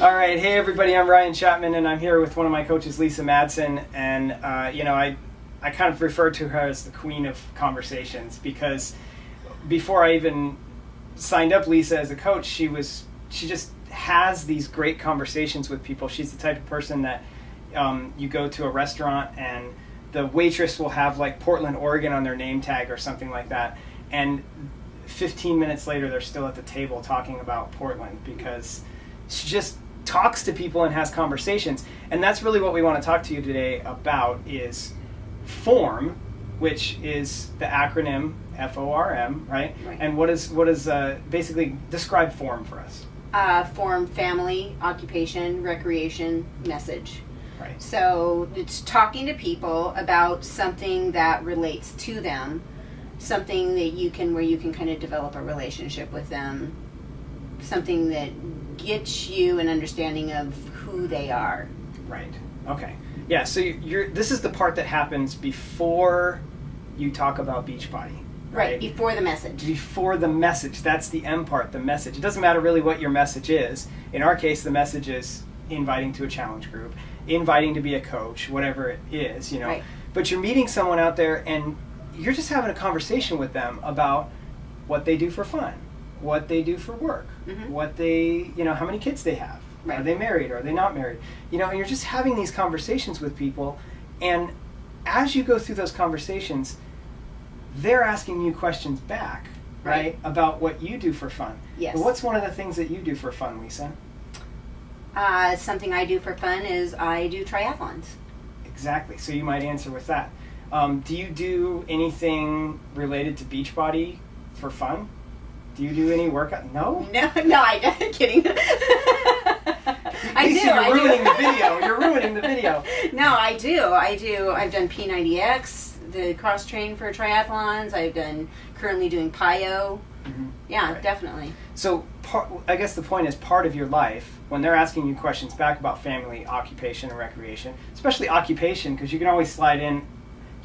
All right, hey everybody, I'm Ryan Chapman, and I'm here with one of my coaches, Lisa Madsen, and I kind of refer to her as the queen of conversations, because before I even signed up Lisa as a coach, she just has these great conversations with people. She's the type of person that you go to a restaurant and the waitress will have like Portland, Oregon on their name tag or something like that, and 15 minutes later they're still at the table talking about Portland, because she just talks to people and has conversations. And that's really what we want to talk to you today about, is FORM, which is the acronym FORM, right? And what is basically describe FORM for us? FORM: family, occupation, recreation, message. Right. So it's talking to people about something that relates to them, something that where you can kind of develop a relationship with them, something that gets you an understanding of who they are. Right. Okay. Yeah. So this is the part that happens before you talk about Beachbody. Right. Before the message. Before the message. That's the M part, the message. It doesn't matter really what your message is. In our case, the message is inviting to a challenge group, inviting to be a coach, whatever it is, Right. But you're meeting someone out there and you're just having a conversation with them about what they do for fun, what they do for work, what they, how many kids they have. Right. Are they married? Are they not married? And you're just having these conversations with people, and as you go through those conversations, they're asking you questions back, right? About what you do for fun. Yes. But what's one of the things that you do for fun, Lisa? Something I do for fun is I do triathlons. Exactly. So you might answer with that. Do you do anything related to Beachbody for fun? Do you do any workout? No? No, I'm kidding. You're ruining the video. You're ruining the video. No, I do. I've done P90X, the cross train for triathlons. Currently doing PiYo. Yeah, right. Definitely. So I guess the point is, part of your life, when they're asking you questions back about family, occupation, and recreation, especially occupation, because you can always slide in,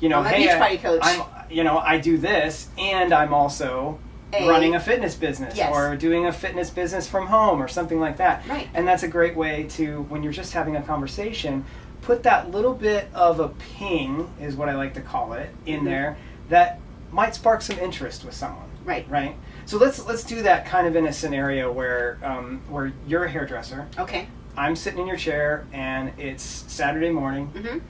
I'm a Beachbody coach. I do this, and I'm also running a fitness business, or doing a fitness business from home, or something like that. Right. And that's a great way to, when you're just having a conversation, put that little bit of a ping, is what I like to call it, in there, that might spark some interest with someone. Right. Right. So let's do that kind of in a scenario where you're a hairdresser. Okay. I'm sitting in your chair, and it's Saturday morning.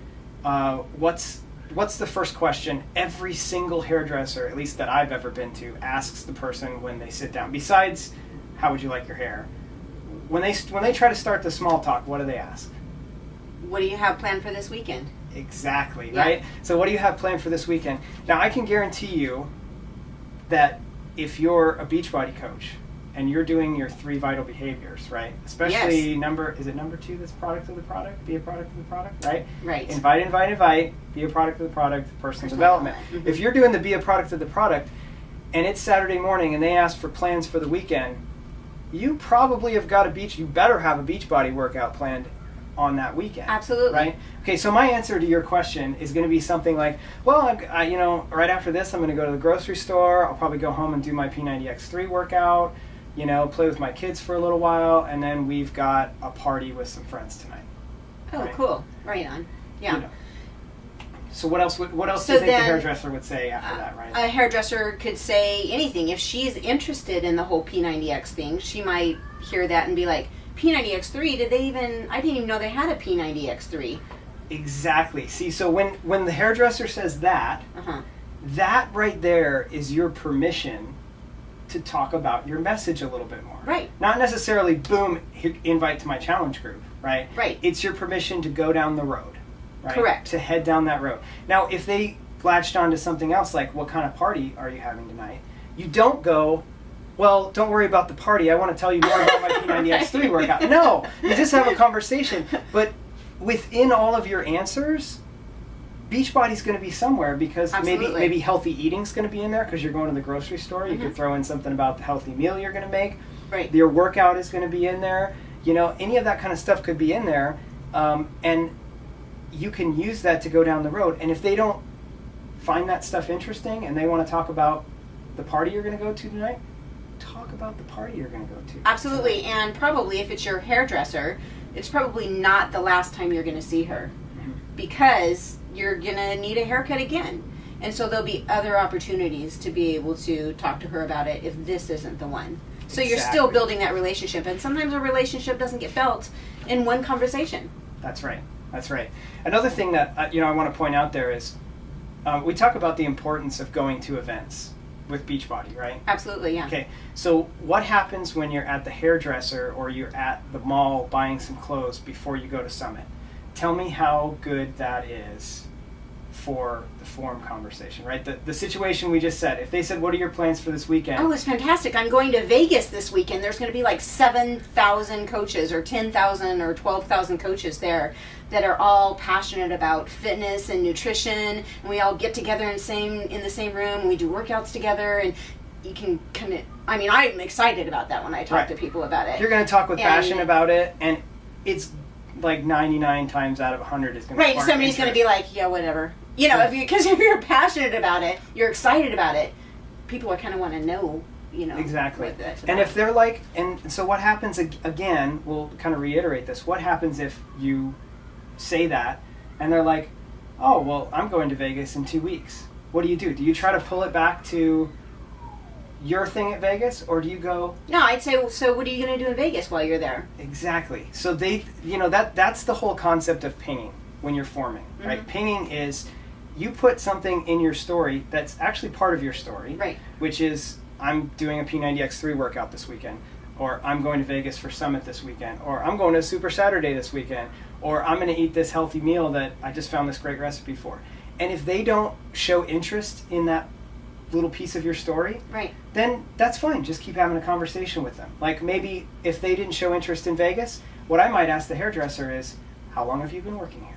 What's the first question every single hairdresser, at least that I've ever been to, asks the person when they sit down? Besides, how would you like your hair? When they try to start the small talk, what do they ask? What do you have planned for this weekend? Exactly, right? So what do you have planned for this weekend? Now, I can guarantee you that if you're a Beachbody coach and you're doing your 3 vital behaviors, right? Especially is it number 2 that's product of the product? Be a product of the product, right? Right. Invite, be a product of the product, personal development. If you're doing the be a product of the product, and it's Saturday morning and they ask for plans for the weekend, you probably have got you better have a Beachbody workout planned on that weekend. Absolutely. Right? Okay, so my answer to your question is going to be something like, well, right after this, I'm going to go to the grocery store. I'll probably go home and do my P90X3 workout, play with my kids for a little while, and then we've got a party with some friends tonight. Oh, right? Cool. Right on. Yeah. So what else do you think the hairdresser would say after that, right? A hairdresser could say anything. If she's interested in the whole P90X thing, she might hear that and be like, P90X3, I didn't even know they had a P90X3. Exactly. See, so when the hairdresser says that, that right there is your permission to talk about your message a little bit more. Right. Not necessarily, boom, invite to my challenge group, right? Right. It's your permission to go down the road, right? Correct. To head down that road. Now, if they latched on to something else, like, what kind of party are you having tonight? You don't go, well, don't worry about the party. I want to tell you more about my P90X3 workout. No, you just have a conversation. But within all of your answers, Beachbody's going to be somewhere, because maybe healthy eating's going to be in there because you're going to the grocery store. You could throw in something about the healthy meal you're going to make. Right. Your workout is going to be in there. Any of that kind of stuff could be in there, and you can use that to go down the road. And if they don't find that stuff interesting and they want to talk about the party you're going to go to tonight, talk about the party you're going to go to. Absolutely. And probably if it's your hairdresser, it's probably not the last time you're going to see her, because you're going to need a haircut again. And so there'll be other opportunities to be able to talk to her about it if this isn't the one. So you're still building that relationship. And sometimes a relationship doesn't get built in one conversation. That's right. That's right. Another thing that I want to point out there is we talk about the importance of going to events with Beachbody, right? Absolutely, yeah. Okay, so what happens when you're at the hairdresser or you're at the mall buying some clothes before you go to Summit? Tell me how good that is for the forum conversation, right? The situation we just said. If they said, what are your plans for this weekend? Oh, it's fantastic. I'm going to Vegas this weekend. There's going to be like 7,000 coaches or 10,000 or 12,000 coaches there that are all passionate about fitness and nutrition. And we all get together in the same room. And we do workouts together. And you can kind of, I'm excited about that when I talk to people about it. You're going to talk with passion about it, and it's like 99 times out of 100 is going to Right, somebody's going to be like, yeah, whatever. Because if you're passionate about it, you're excited about it, people are kind of want to know, Exactly. what that's and about. if they're like, and so what happens, again, we'll kind of reiterate this, what happens if you say that, and they're like, oh, well, I'm going to Vegas in 2 weeks. What do? Do you try to pull it back to your thing at Vegas, or do you go? No, I'd say, so what are you going to do in Vegas while you're there? Exactly. So that's the whole concept of pinging when you're forming, right? Mm-hmm. Pinging is you put something in your story that's actually part of your story, right? Which is, I'm doing a P90X3 workout this weekend, or I'm going to Vegas for Summit this weekend, or I'm going to Super Saturday this weekend, or I'm going to eat this healthy meal that I just found this great recipe for. And if they don't show interest in that little piece of your story, right, then that's fine. Just keep having a conversation with them. Like, maybe if they didn't show interest in Vegas, what I might ask the hairdresser is, how long have you been working here?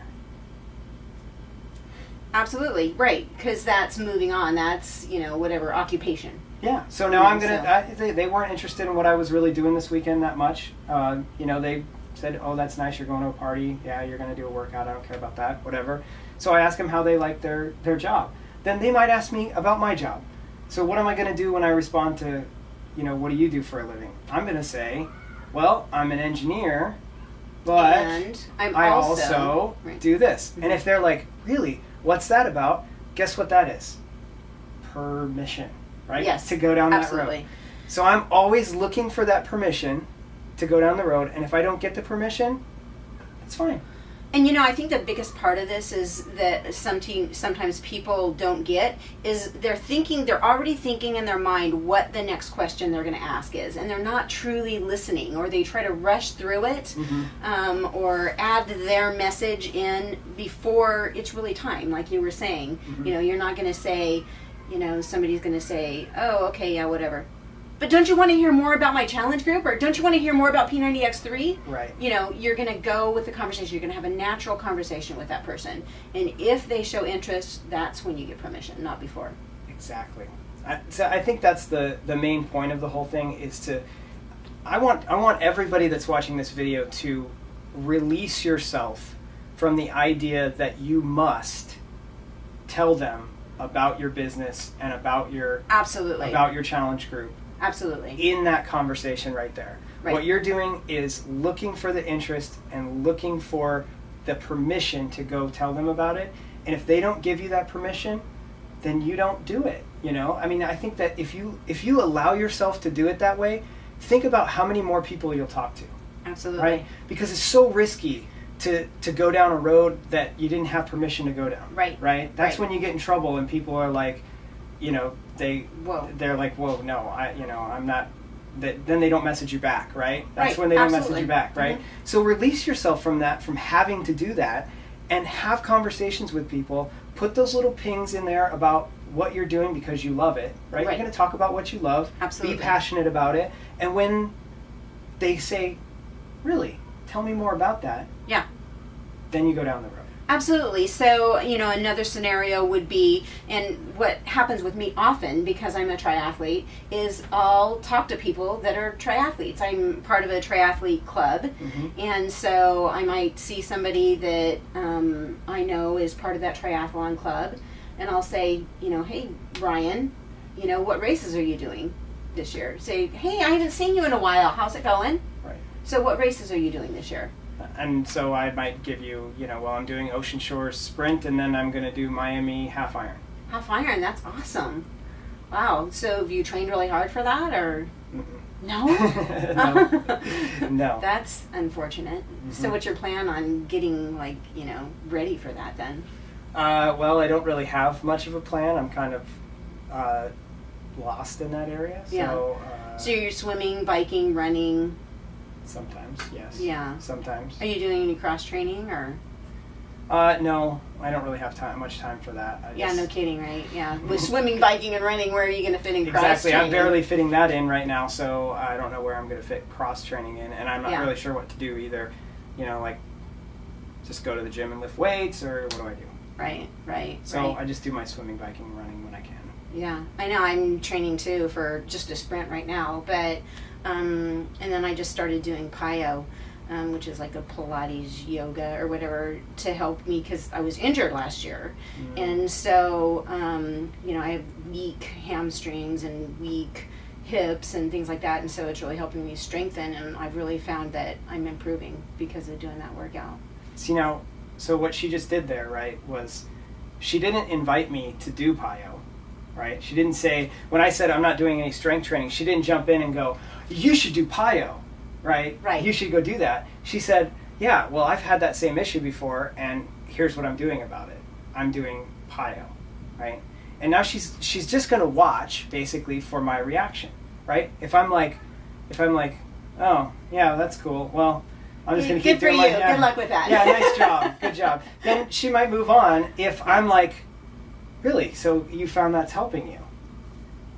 Absolutely, right, because that's moving on. That's, whatever occupation. Yeah, so now I'm going to, they weren't interested in what I was really doing this weekend that much. They said, oh, that's nice, you're going to a party. Yeah, you're going to do a workout. I don't care about that, whatever. So I ask them how they like their job. Then they might ask me about my job. So what am I going to do when I respond to, what do you do for a living? I'm going to say, well, I'm an engineer, but and I also do this. Mm-hmm. And if they're like, really, what's that about? Guess what that is? Permission, right? Yes, to go down absolutely. that road. So I'm always looking for that permission to go down the road. And if I don't get the permission, it's fine. And I think the biggest part of this is that sometimes people don't get is they're already thinking in their mind what the next question they're going to ask is, and they're not truly listening, or they try to rush through it, mm-hmm. Or add their message in before it's really time, like you were saying. Mm-hmm. You're not going to say, somebody's going to say, oh, okay, yeah, whatever. But don't you want to hear more about my challenge group? Or don't you want to hear more about P90X3? Right. You're going to go with the conversation. You're going to have a natural conversation with that person. And if they show interest, that's when you get permission, not before. Exactly. So I think that's the main point of the whole thing is I want everybody that's watching this video to release yourself from the idea that you must tell them about your business and about your challenge group. Absolutely. In that conversation right there. Right. What you're doing is looking for the interest and looking for the permission to go tell them about it. And if they don't give you that permission, then you don't do it. I think that if you allow yourself to do it that way, think about how many more people you'll talk to. Absolutely. Right? Because it's so risky to go down a road that you didn't have permission to go down. Right. Right? That's when you get in trouble and people are like, they're like, whoa, no, I'm not. Then they don't message you back, right? That's when they don't message you back, right? Mm-hmm. So release yourself from that, from having to do that, and have conversations with people. Put those little pings in there about what you're doing because you love it, right? You're going to talk about what you love. Absolutely. Be passionate about it. And when they say, really, tell me more about that. Yeah. Then you go down the road. Absolutely. So, another scenario would be, and what happens with me often because I'm a triathlete, is I'll talk to people that are triathletes. I'm part of a triathlete club, mm-hmm. and so I might see somebody that I know is part of that triathlon club, and I'll say, hey, Brian, what races are you doing? this year. Say, hey, I haven't seen you in a while. How's it going? Right. So what races are you doing this year? And so I might give you, well, I'm doing Ocean Shores Sprint, and then I'm going to do Miami Half Iron. Half Iron, that's awesome. Wow. So have you trained really hard for that, or? No? No. That's unfortunate. Mm-hmm. So what's your plan on getting, ready for that then? Well, I don't really have much of a plan. I'm kind of lost in that area. So, So you're swimming, biking, running? Sometimes, yes. Yeah. Sometimes. Are you doing any cross training, or? No, I don't really have much time for that. No kidding, right? Yeah. With swimming, biking, and running, where are you going to fit in cross Exactly. training? I'm barely fitting that in right now, so I don't know where I'm going to fit cross training in, and I'm not really sure what to do either. Just go to the gym and lift weights, or what do I do? Right. So I just do my swimming, biking, and running when I can. Yeah, I know. I'm training too for just a sprint right now, but and then I just started doing PiYo, which is like a Pilates yoga or whatever to help me because I was injured last year, and so I have weak hamstrings and weak hips and things like that, and so it's really helping me strengthen, and I've really found that I'm improving because of doing that workout. See now, so what she just did there, right, was she didn't invite me to do PiYo. Right? She didn't say, when I said I'm not doing any strength training, she didn't jump in and go, you should do PiYo, right? You should go do that. She said, yeah, well, I've had that same issue before, and here's what I'm doing about it. I'm doing PiYo, right? And now she's just going to watch, basically, for my reaction, right? If I'm like, oh, yeah, that's cool. Well, I'm just going to keep doing my... Good for you. Good luck with that. Yeah, nice job. Good job. Then she might move on if I'm like, really? So you found that's helping you?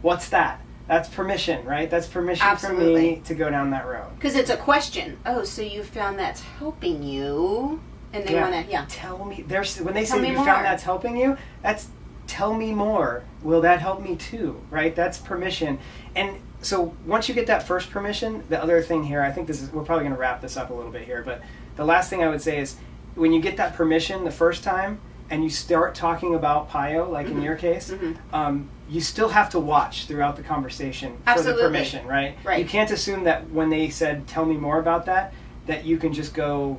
What's that? That's permission, right? That's permission Absolutely. For me to go down that road. Because it's a question. Oh, so you found that's helping you, and they want to, Tell me. When they say you found that's helping you, that's tell me more. Will that help me too? Right? That's permission. And so once you get that first permission, the other thing here, I think we're probably going to wrap this up a little bit here, but the last thing I would say is when you get that permission the first time, and you start talking about PiYo, like in your case, you still have to watch throughout the conversation for the permission, right? You can't assume that when they said, tell me more about that you can just go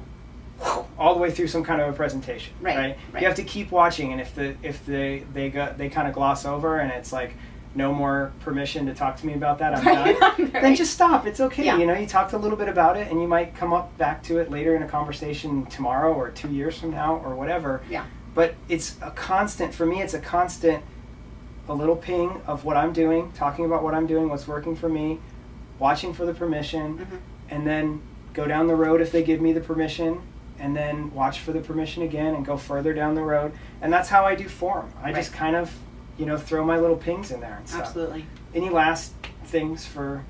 all the way through some kind of a presentation, right? You have to keep watching, and if they kind of gloss over and it's like, no more permission to talk to me about that, I'm done, then just stop. It's okay. You talked a little bit about it, and you might come up back to it later in a conversation tomorrow or 2 years from now or whatever. But it's a constant, for me, a little ping of what I'm doing, talking about what I'm doing, what's working for me, watching for the permission, and then go down the road if they give me the permission, and then watch for the permission again and go further down the road. And that's how I do form. I just kind of, throw my little pings in there and stuff. Absolutely. Any last things for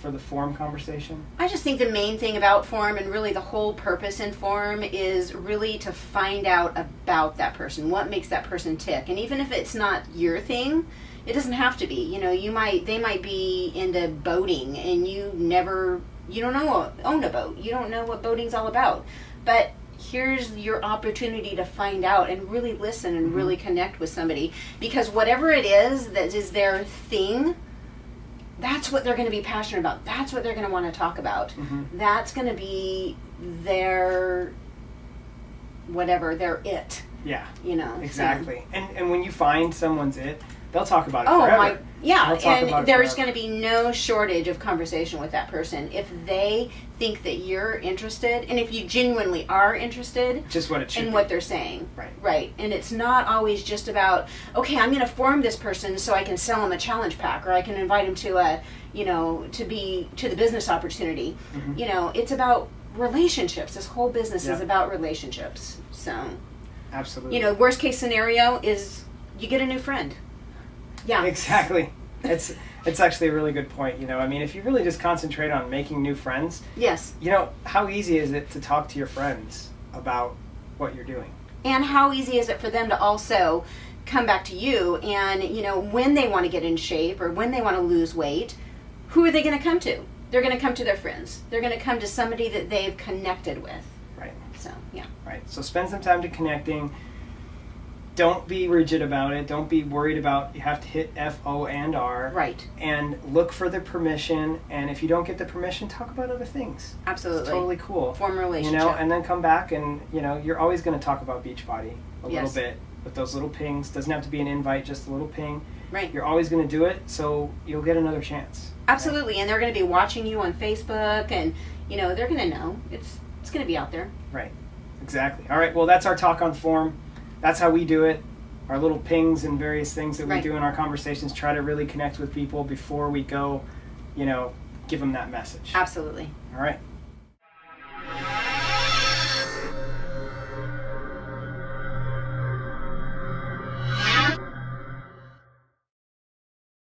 the form conversation? I just think the main thing about form, and really the whole purpose in form, is really to find out about that person, what makes that person tick. And even if it's not your thing, it doesn't have to be. They might be into boating, and you don't own a boat. You don't know what boating's all about. But here's your opportunity to find out and really listen and really connect with somebody, because whatever it is that is their thing, that's what they're going to be passionate about. That's what they're going to want to talk about. That's going to be their it. Yeah. So. Exactly. And when you find someone's it, they'll talk about it forever. And there's going to be no shortage of conversation with that person if they think that you're interested, and if you genuinely are interested, just what it should in be. what they're saying. Right. And it's not always just about, okay, I'm going to form this person so I can sell them a challenge pack, or I can invite them to to the business opportunity. It's about relationships. This whole business is about relationships. So, absolutely. Worst case scenario is you get a new friend. Yeah. Exactly. It's actually a really good point. If you really just concentrate on making new friends. Yes. How easy is it to talk to your friends about what you're doing? And how easy is it for them to also come back to you and, when they want to get in shape or when they want to lose weight, who are they going to come to? They're going to come to their friends. They're going to come to somebody that they've connected with. Right. So, yeah. Right. So spend some time to connecting. don't be rigid about it. Don't be worried about you have to hit F, O, and R. Right. And look for the permission. And if you don't get the permission, talk about other things. Absolutely. It's totally cool. Form a relationship. You know, and then come back and, you know, you're always going to talk about Beachbody a Yes. little bit with those little pings. Doesn't have to be an invite, just a little ping. Right. You're always going to do it, so you'll get another chance. Absolutely. And they're going to be watching you on Facebook, and, you know, they're going to know. It's going to be out there. Right. Exactly. All right. Well, that's our talk on form. That's how we do it. Our little pings and various things that we Right. do in our conversations, try to really connect with people before we go, you know, give them that message. Absolutely. All right.